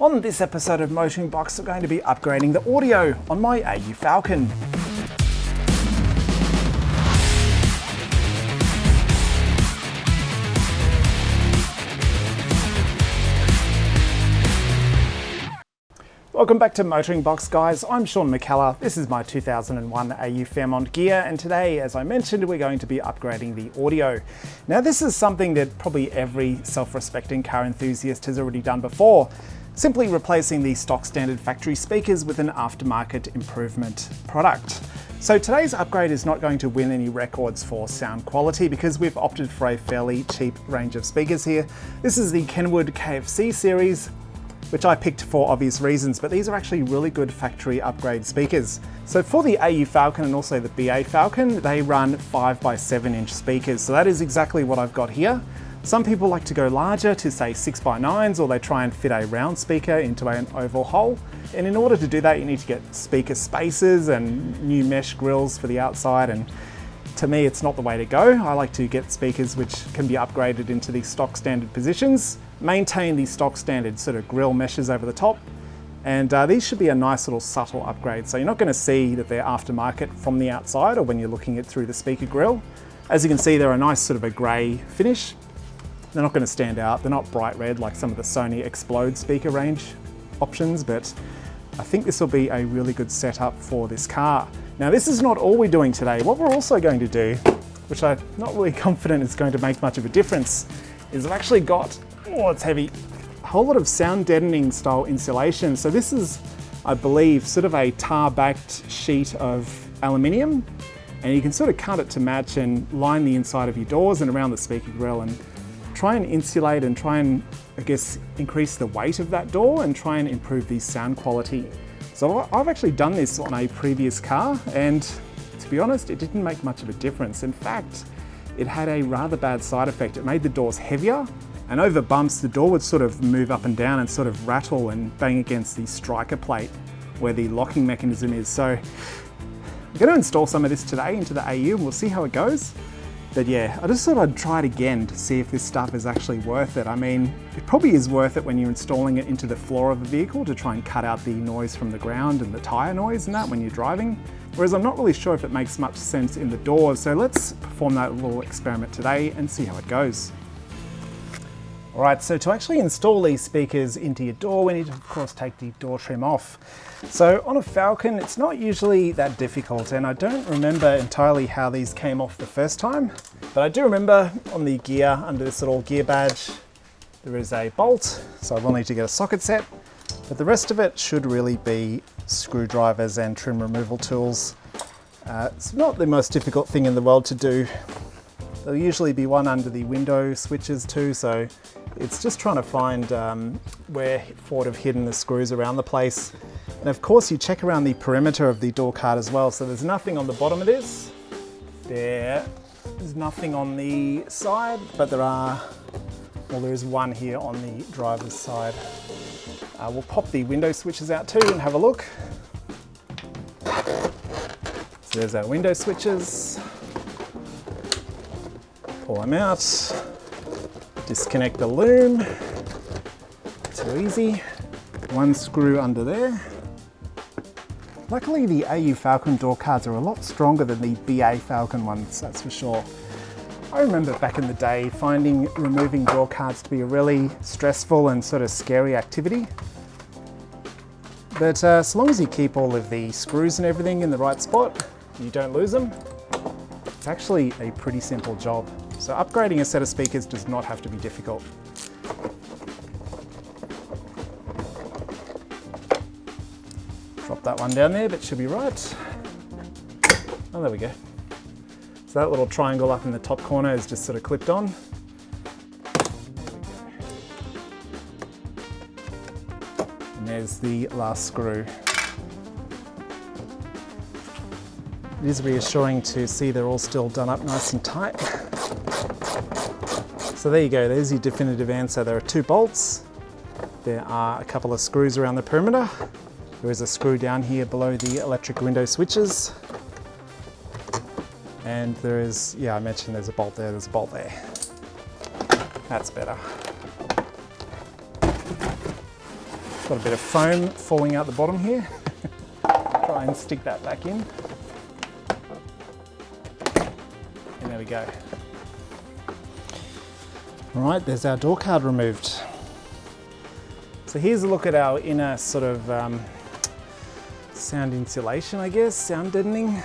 On this episode of MotoringBox, we're going to be upgrading the audio on my AU Falcon. Welcome back to MotoringBox, guys. I'm Sean McKellar. This is my 2001 AU Fairmont Ghia, and today, as I mentioned, we're going to be upgrading the audio. Now, this is something that probably every self-respecting car enthusiast has already done before, simply replacing the stock standard factory speakers with an aftermarket improvement product. So today's upgrade is not going to win any records for sound quality because we've opted for a fairly cheap range of speakers here. This is the Kenwood KFC series, which I picked for obvious reasons, but these are actually really good factory upgrade speakers. So for the AU Falcon and also the BA Falcon, they run 5x7-inch speakers. So that is exactly what I've got here. Some people like to go larger to say 6x9s, or they try and fit a round speaker into an oval hole. And in order to do that, you need to get speaker spacers and new mesh grills for the outside. And to me, it's not the way to go. I like to get speakers which can be upgraded into the stock standard positions, maintain the stock standard sort of grill meshes over the top, and these should be a nice little subtle upgrade. So you're not going to see that they're aftermarket from the outside or when you're looking at through the speaker grill. As you can see, they're a nice sort of a grey finish. They're not going to stand out. They're not bright red like some of the Sony Explode speaker range options, but I think this will be a really good setup for this car. Now, this is not all we're doing today. What we're also going to do, which I'm not really confident is going to make much of a difference, is I've actually got, oh, it's heavy, a whole lot of sound deadening style insulation. So this is, I believe, sort of a tar-backed sheet of aluminium, and you can sort of cut it to match and line the inside of your doors and around the speaker grill and try and insulate and try and, I guess, increase the weight of that door and try and improve the sound quality. So I've actually done this on a previous car, and to be honest, it didn't make much of a difference. In fact, it had a rather bad side effect. It made the doors heavier, and over bumps, the door would sort of move up and down and sort of rattle and bang against the striker plate where the locking mechanism is. So I'm going to install some of this today into the AU and we'll see how it goes. But yeah, I just thought I'd try it again to see if this stuff is actually worth it. I mean, it probably is worth it when you're installing it into the floor of the vehicle to try and cut out the noise from the ground and the tire noise and that when you're driving. Whereas I'm not really sure if it makes much sense in the doors. So let's perform that little experiment today and see how it goes. All right, so to actually install these speakers into your door, we need to, of course, take the door trim off. So on a Falcon, it's not usually that difficult, and I don't remember entirely how these came off the first time, but I do remember on the Ghia, under this little gear badge, there is a bolt, so I will need to get a socket set, but the rest of it should really be screwdrivers and trim removal tools. It's not the most difficult thing in the world to do. There'll usually be one under the window switches too, so it's just trying to find where Ford have hidden the screws around the place. And of course, you check around the perimeter of the door card as well. So there's nothing on the bottom of this. There's nothing on the side, but there is one here on the driver's side. We'll pop the window switches out too and have a look. So there's our window switches. Pull them out. Disconnect the loom. Too easy. One screw under there. Luckily, the AU Falcon door cards are a lot stronger than the BA Falcon ones, that's for sure. I remember back in the day finding removing door cards to be a really stressful and sort of scary activity. But so long as you keep all of the screws and everything in the right spot, and you don't lose them, it's actually a pretty simple job. So upgrading a set of speakers does not have to be difficult. Drop that one down there, but should be right. Oh, there we go. So that little triangle up in the top corner is just sort of clipped on. There we go. And there's the last screw. It is reassuring to see they're all still done up nice and tight. So there you go, there's your definitive answer. There are 2 bolts. There are a couple of screws around the perimeter. There is a screw down here below the electric window switches. And there is, yeah, I mentioned there's a bolt there, there's a bolt there. That's better. Got a bit of foam falling out the bottom here. Try and stick that back in. And there we go. All right, there's our door card removed. So here's a look at our inner sort of sound insulation, I guess, sound deadening.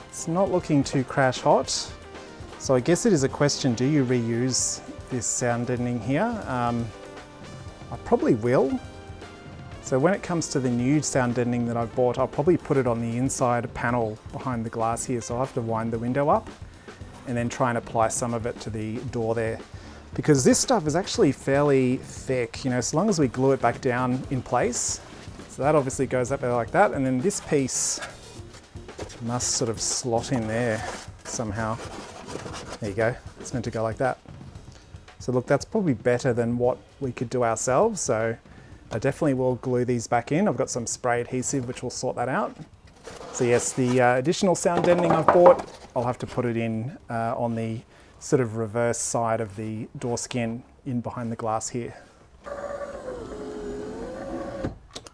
It's not looking too crash hot. So I guess it is a question, do you reuse this sound deadening here? I probably will. So when it comes to the new sound deadening that I've bought, I'll probably put it on the inside panel behind the glass here. So I'll have to wind the window up and then try and apply some of it to the door there. Because this stuff is actually fairly thick, you know, as long as we glue it back down in place. So that obviously goes up there like that. And then this piece must sort of slot in there somehow. There you go, it's meant to go like that. So look, that's probably better than what we could do ourselves. So I definitely will glue these back in. I've got some spray adhesive which will sort that out. So yes, the additional sound deadening I've bought, I'll have to put it in on the sort of reverse side of the door skin in behind the glass here.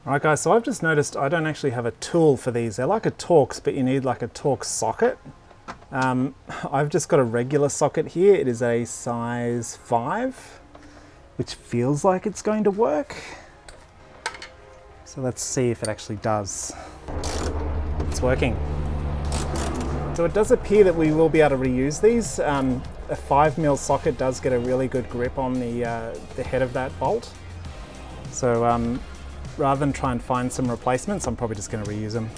All right guys, so I've just noticed I don't actually have a tool for these. They're like a Torx, but you need like a Torx socket. I've just got a regular socket here. It is a size 5, which feels like it's going to work. So let's see if it actually does. It's working. So it does appear that we will be able to reuse these. A 5mm socket does get a really good grip on the head of that bolt. So rather than try and find some replacements, I'm probably just going to reuse them.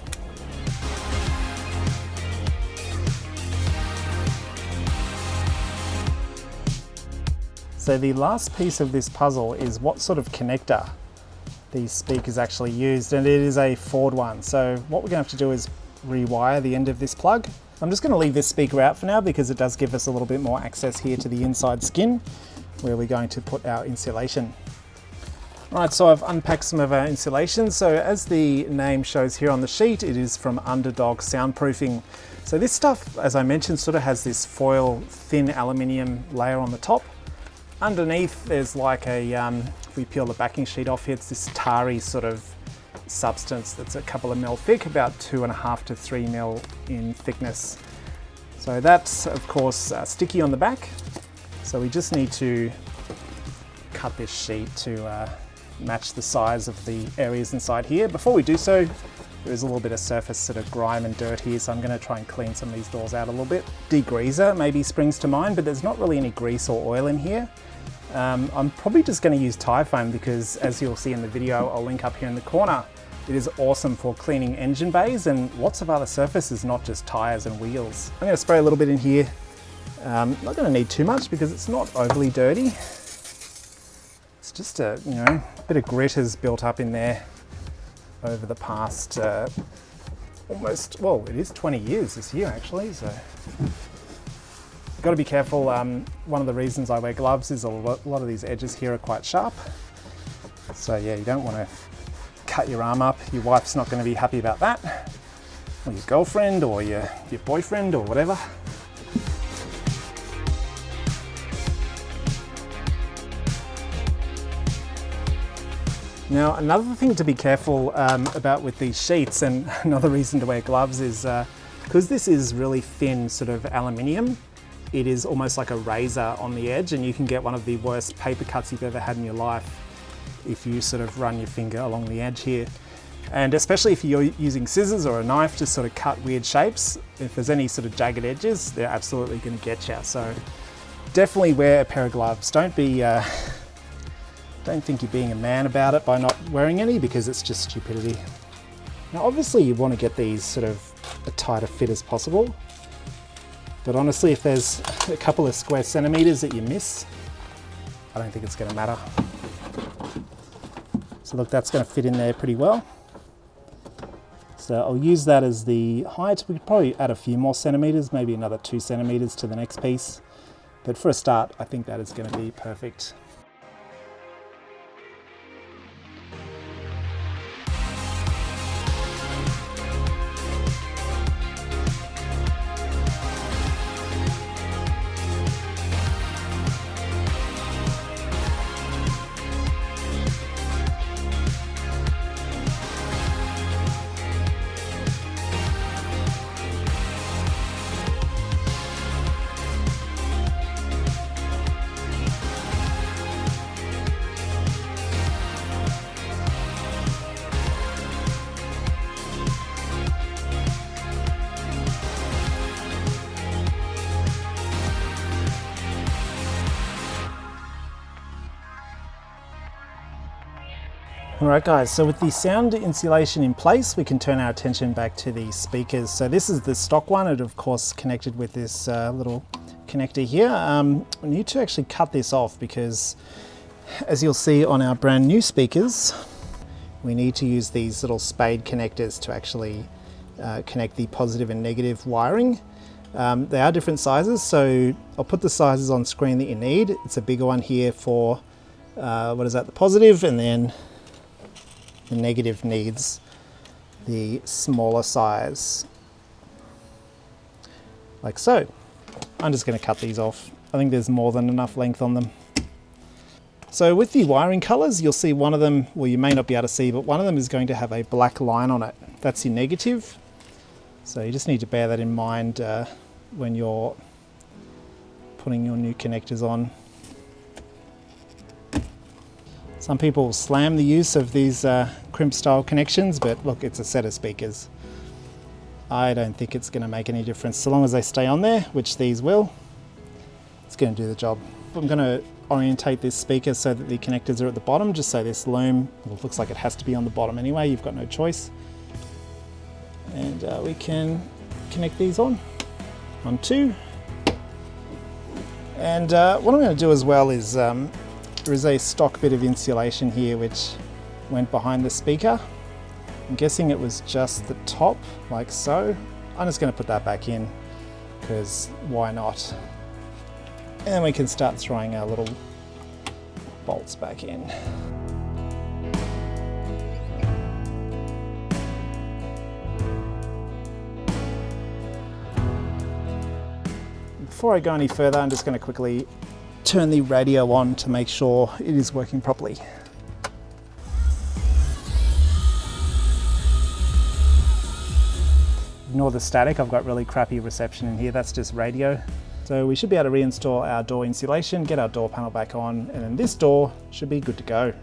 So the last piece of this puzzle is what sort of connector these speakers actually used, and it is a Ford one. So what we're going to have to do is rewire the end of this plug. I'm just going to leave this speaker out for now because it does give us a little bit more access here to the inside skin where we're going to put our insulation. All right, so I've unpacked some of our insulation. So as the name shows here on the sheet, it is from Underdog Soundproofing. So this stuff, as I mentioned, sort of has this foil thin aluminium layer on the top. Underneath there's like a, if we peel the backing sheet off here, it's this tarry sort of substance that's a couple of mil thick, about 2.5 to 3 mil in thickness. So that's of course sticky on the back. So we just need to cut this sheet to match the size of the areas inside here. Before we do so, there is a little bit of surface sort of grime and dirt here, so I'm going to try and clean some of these doors out a little bit. Degreaser maybe springs to mind, but there's not really any grease or oil in here. I'm probably just going to use tire foam because, as you'll see in the video, I'll link up here in the corner, it is awesome for cleaning engine bays and lots of other surfaces, not just tires and wheels. I'm going to spray a little bit in here. Not going to need too much because it's not overly dirty. It's just a, you know, bit of grit has built up in there over the past almost, well, it is 20 years this year actually, so got to be careful. One of the reasons I wear gloves is a lot of these edges here are quite sharp. So yeah, you don't want to cut your arm up. Your wife's not going to be happy about that, or your girlfriend, or your boyfriend, or whatever. Now, another thing to be careful about with these sheets, and another reason to wear gloves, is because this is really thin sort of aluminium, it is almost like a razor on the edge, and you can get one of the worst paper cuts you've ever had in your life if you sort of run your finger along the edge here. And especially if you're using scissors or a knife to sort of cut weird shapes, if there's any sort of jagged edges, they're absolutely going to get you. So definitely wear a pair of gloves. Don't think you're being a man about it by not wearing any, because it's just stupidity. Now obviously you want to get these sort of a tighter fit as possible, but honestly if there's a couple of square centimeters that you miss, I don't think it's going to matter. So look, that's going to fit in there pretty well. So I'll use that as the height. We could probably add a few more centimeters, maybe another 2 centimeters to the next piece. But for a start, I think that is going to be perfect. Alright guys, so with the sound insulation in place, we can turn our attention back to the speakers. So this is the stock one, it of course connected with this little connector here. We need to actually cut this off because, as you'll see on our brand new speakers, we need to use these little spade connectors to actually connect the positive and negative wiring. They are different sizes, so I'll put the sizes on screen that you need. It's a bigger one here for, the positive, and then the negative needs the smaller size, like so. I'm just going to cut these off. I think there's more than enough length on them. So with the wiring colors, you'll see one of them, well, you may not be able to see, but one of them is going to have a black line on it. That's your negative. So you just need to bear that in mind when you're putting your new connectors on. Some people slam the use of these crimp style connections, but look, it's a set of speakers. I don't think it's going to make any difference. So long as they stay on there, which these will, it's going to do the job. I'm going to orientate this speaker so that the connectors are at the bottom, just so this loom, well, it looks like it has to be on the bottom anyway, you've got no choice. And we can connect these on two. And what I'm going to do as well is there is a stock bit of insulation here which went behind the speaker. I'm guessing it was just the top, like so. I'm just going to put that back in because why not? And then we can start throwing our little bolts back in. Before I go any further, I'm just going to quickly turn the radio on to make sure it is working properly. Ignore the static, I've got really crappy reception in here, that's just radio. So we should be able to reinstall our door insulation, get our door panel back on, and then this door should be good to go.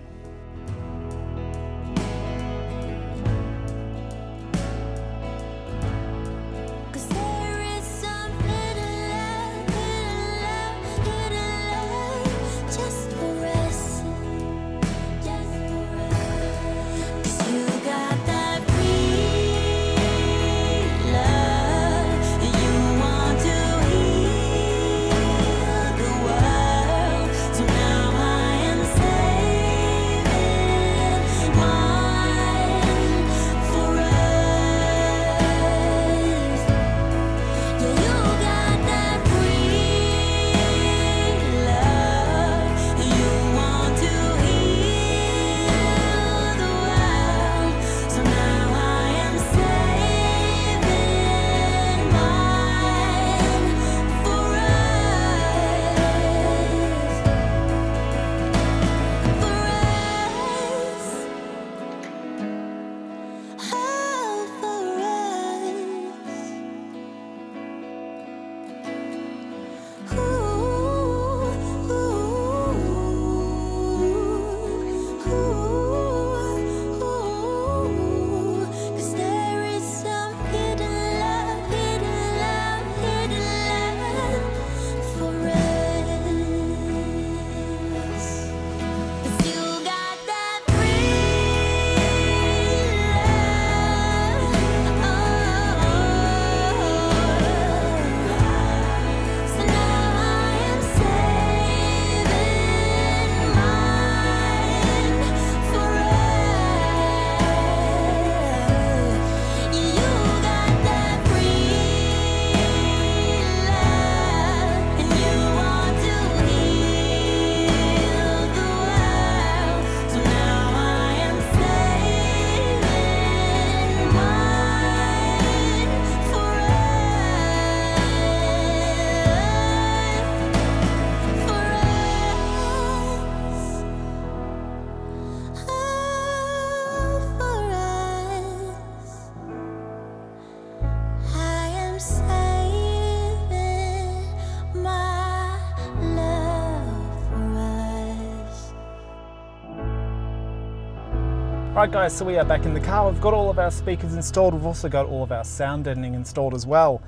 Right guys, so we are back in the car. We've got all of our speakers installed. We've also got all of our sound deadening installed as well.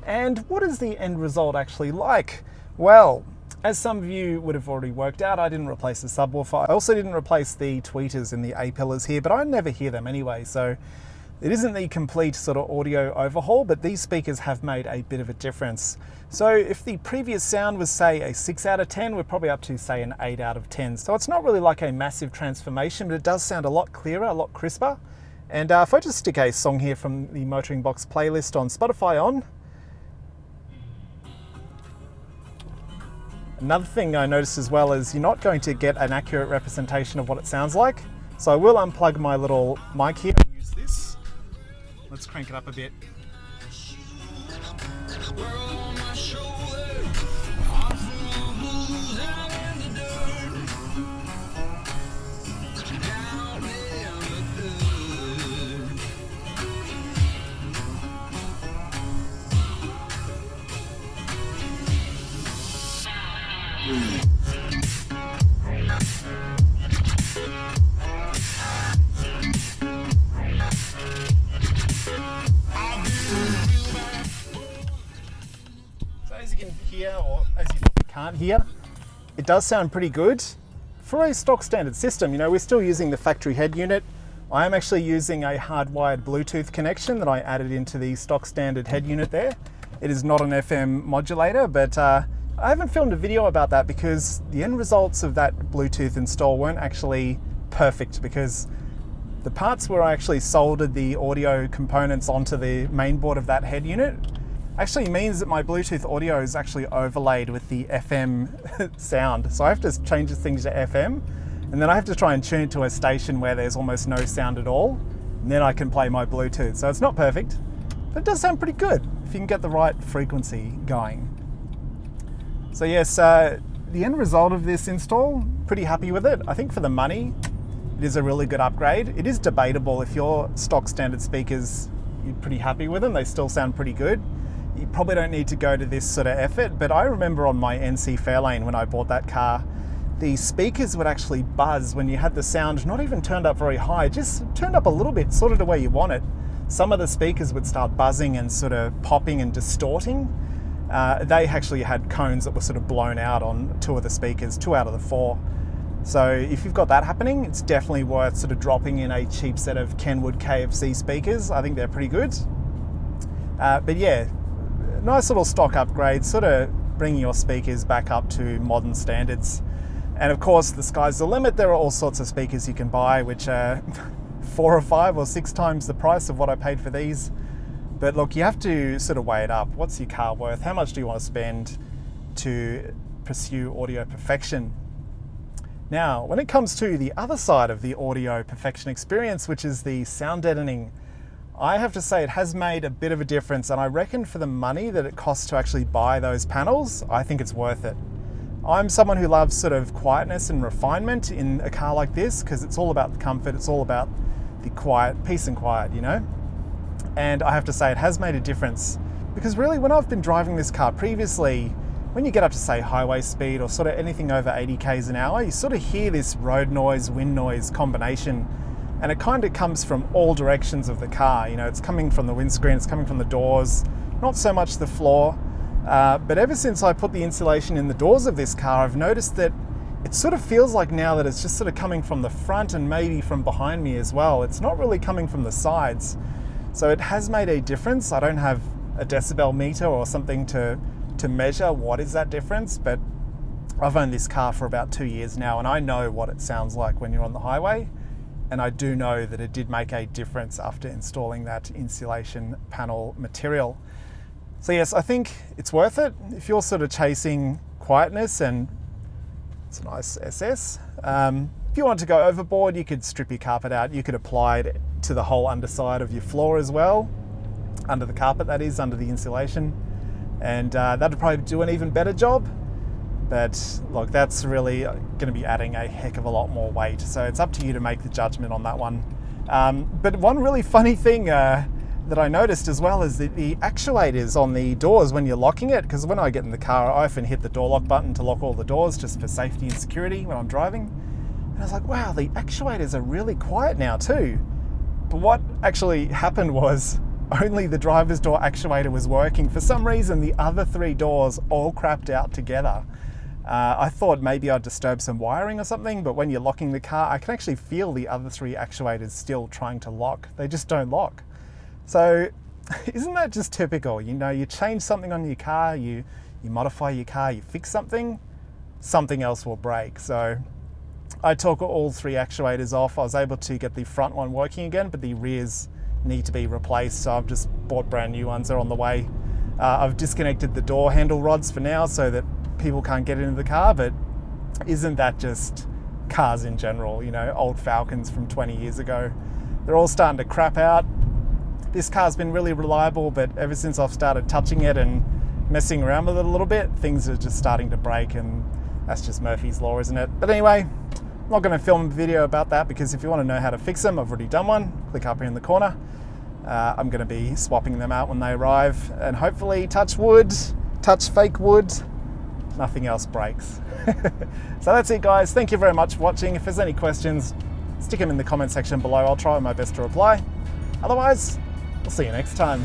And what is the end result actually like? Well, As some of you would have already worked out, I didn't replace the subwoofer. I also didn't replace the tweeters in the A-pillars here, but I never hear them anyway, so it isn't the complete sort of audio overhaul, but these speakers have made a bit of a difference. So if the previous sound was, say, a 6 out of 10, we're probably up to, say, an 8 out of 10. So it's not really like a massive transformation, but it does sound a lot clearer, a lot crisper. And if I just stick a song here from the MotoringBox playlist on Spotify on, another thing I noticed as well is you're not going to get an accurate representation of what it sounds like. So I will unplug my little mic here and use this. Let's crank it up a bit. As you can hear, or as you can't hear, it does sound pretty good for a stock standard system. You know, we're still using the factory head unit. I am actually using a hardwired Bluetooth connection that I added into the stock standard head unit there. It is not an FM modulator, but I haven't filmed a video about that because the end results of that Bluetooth install weren't actually perfect, because the parts where I actually soldered the audio components onto the main board of that head unit actually means that my Bluetooth audio is actually overlaid with the FM sound. So I have to change the things to FM, and then I have to try and tune it to a station where there's almost no sound at all, and then I can play my Bluetooth. So it's not perfect, but it does sound pretty good if you can get the right frequency going. So yes, the end result of this install, pretty happy with it. I think for the money, it is a really good upgrade. It is debatable if your stock standard speakers, you're pretty happy with them, they still sound pretty good. You probably don't need to go to this sort of effort, but I remember on my NC Fairlane when I bought that car, the speakers would actually buzz when you had the sound not even turned up very high, just turned up a little bit, sort of the way you want it. Some of the speakers would start buzzing and sort of popping and distorting. They actually had cones that were sort of blown out on 2 of the speakers, 2 out of the 4. So if you've got that happening, it's definitely worth sort of dropping in a cheap set of Kenwood KFC speakers. I think they're pretty good. But yeah, nice little stock upgrade, sort of bringing your speakers back up to modern standards. And of course, the sky's the limit. There are all sorts of speakers you can buy, which are 4 or 5 or 6 times the price of what I paid for these. But look, you have to sort of weigh it up. What's your car worth? How much do you want to spend to pursue audio perfection? Now, when it comes to the other side of the audio perfection experience, which is the sound deadening, I have to say it has made a bit of a difference, and I reckon for the money that it costs to actually buy those panels, I think it's worth it. I'm someone who loves sort of quietness and refinement in a car like this, because it's all about the comfort, it's all about the quiet, peace and quiet, you know? And I have to say it has made a difference, because really when I've been driving this car previously, when you get up to say highway speed or sort of anything over 80 k's an hour, you sort of hear this road noise, wind noise combination, and it kind of comes from all directions of the car. You know, it's coming from the windscreen, it's coming from the doors, not so much the floor. But ever since I put the insulation in the doors of this car, I've noticed that it sort of feels like now that it's just sort of coming from the front and maybe from behind me as well. It's not really coming from the sides. So it has made a difference. I don't have a decibel meter or something to measure what is that difference, but I've owned this car for about 2 years now, and I know what it sounds like when you're on the highway. And I do know that it did make a difference after installing that insulation panel material. So yes, I think it's worth it. If you're sort of chasing quietness, and it's a nice SS. If you want to go overboard, you could strip your carpet out. You could apply it to the whole underside of your floor as well. Under the carpet, that is, under the insulation. And that'd probably do an even better job. But look, that's really going to be adding a heck of a lot more weight. So it's up to you to make the judgment on that one. But one really funny thing that I noticed as well is that the actuators on the doors when you're locking it, because when I get in the car, I often hit the door lock button to lock all the doors just for safety and security when I'm driving. And I was like, wow, the actuators are really quiet now too. But what actually happened was only the driver's door actuator was working. For some reason, the other 3 doors all crapped out together. I thought maybe I'd disturb some wiring or something, but when you're locking the car, I can actually feel the other 3 actuators still trying to lock. They just don't lock. So isn't that just typical? You know, you change something on your car, you modify your car, you fix something, something else will break. So I took all 3 actuators off. I was able to get the front one working again, but the rears need to be replaced. So I've just bought brand new ones. They're on the way. I've disconnected the door handle rods for now so that people can't get into the car, but isn't that just cars in general? You know, old Falcons from 20 years ago, they're all starting to crap out. This car's been really reliable, but ever since I've started touching it and messing around with it a little bit, things are just starting to break, and that's just Murphy's Law, isn't it? But anyway, I'm not going to film a video about that, because if you want to know how to fix them, I've already done one. Click up here in the corner. I'm going to be swapping them out when they arrive, and hopefully, touch wood, touch fake wood, nothing else breaks. So that's it, guys. Thank you very much for watching. If there's any questions, stick them in the comment section below. I'll try my best to reply. Otherwise, we'll see you next time.